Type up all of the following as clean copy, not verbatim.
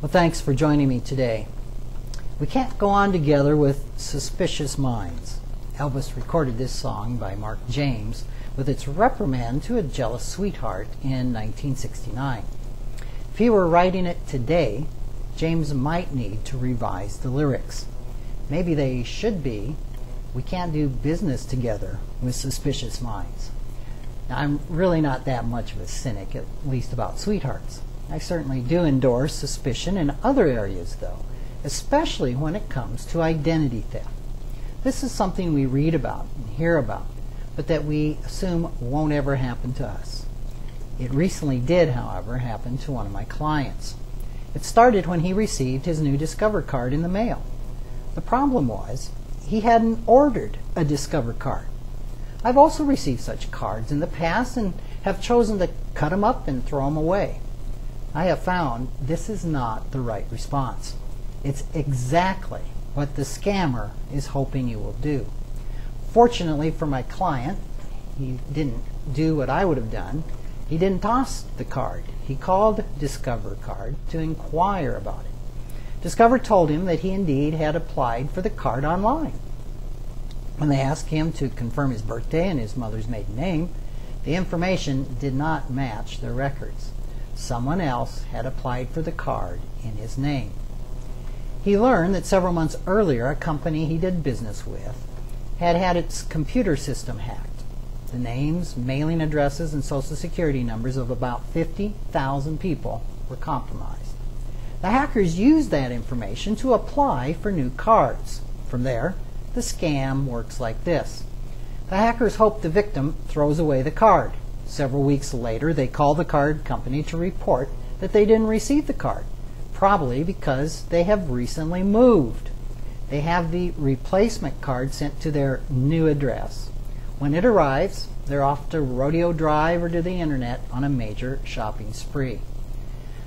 Well, thanks for joining me today. We can't go on together with suspicious minds. Elvis recorded this song by Mark James with its reprimand to a jealous sweetheart in 1969. If he were writing it today, James might need to revise the lyrics. Maybe they should be, "We can't do business together with suspicious minds." Now, I'm really not that much of a cynic, at least about sweethearts. I certainly do endorse suspicion in other areas, though, especially when it comes to identity theft. This is something we read about and hear about, but that we assume won't ever happen to us. It recently did, however, happen to one of my clients. It started when he received his new Discover card in the mail. The problem was, he hadn't ordered a Discover card. I've also received such cards in the past and have chosen to cut them up and throw them away. I have found this is not the right response. It's exactly what the scammer is hoping you will do. Fortunately for my client, he didn't do what I would have done. He didn't toss the card. He called Discover card to inquire about it. Discover told him that he indeed had applied for the card online. When they asked him to confirm his birthday and his mother's maiden name, the information did not match their records. Someone else had applied for the card in his name. He learned that several months earlier, a company he did business with had had its computer system hacked. The names, mailing addresses, and social security numbers of about 50,000 people were compromised. The hackers used that information to apply for new cards. From there, the scam works like this. The hackers hope the victim throws away the card. Several weeks later, they call the card company to report that they didn't receive the card, probably because they have recently moved. They have the replacement card sent to their new address. When it arrives, they're off to Rodeo Drive or to the internet on a major shopping spree.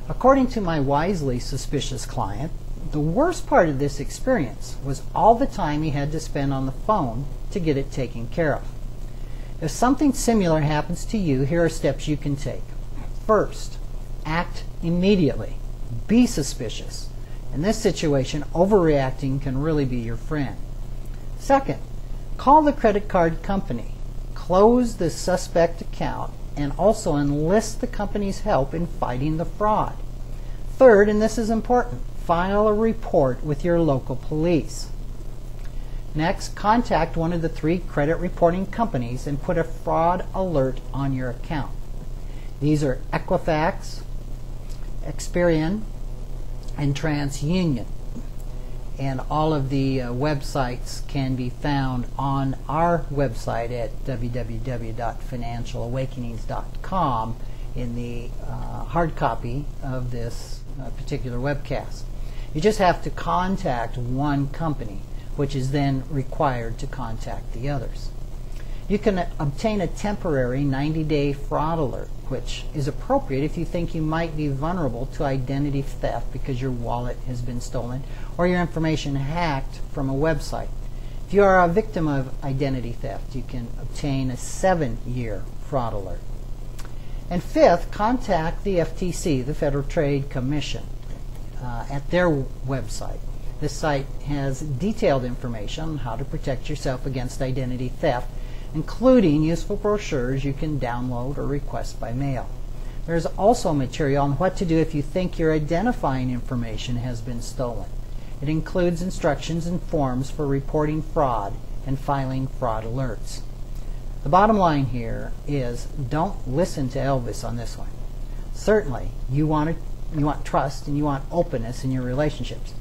According to my wisely suspicious client, the worst part of this experience was all the time he had to spend on the phone to get it taken care of. If something similar happens to you, here are steps you can take. First, act immediately. Be suspicious. In this situation, overreacting can really be your friend. Second, call the credit card company. Close the suspect account and also enlist the company's help in fighting the fraud. Third, and this is important, file a report with your local police. Next, contact one of the 3 credit reporting companies and put a fraud alert on your account. These are Equifax, Experian, and TransUnion. And all of the websites can be found on our website at www.financialawakenings.com in the hard copy of this particular webcast. You just have to contact one company, which is then required to contact the others. You can obtain a temporary 90-day fraud alert, which is appropriate if you think you might be vulnerable to identity theft because your wallet has been stolen or your information hacked from a website. If you are a victim of identity theft, you can obtain a 7-year fraud alert. And fifth, contact the FTC, the Federal Trade Commission, at their website. This site has detailed information on how to protect yourself against identity theft, including useful brochures you can download or request by mail. There's also material on what to do if you think your identifying information has been stolen. It includes instructions and forms for reporting fraud and filing fraud alerts. The bottom line here is don't listen to Elvis on this one. Certainly, you want trust and you want openness in your relationships.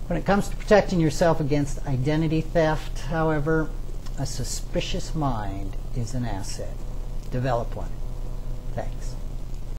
When it comes to protecting yourself against identity theft, however, a suspicious mind is an asset. Develop one. Thanks.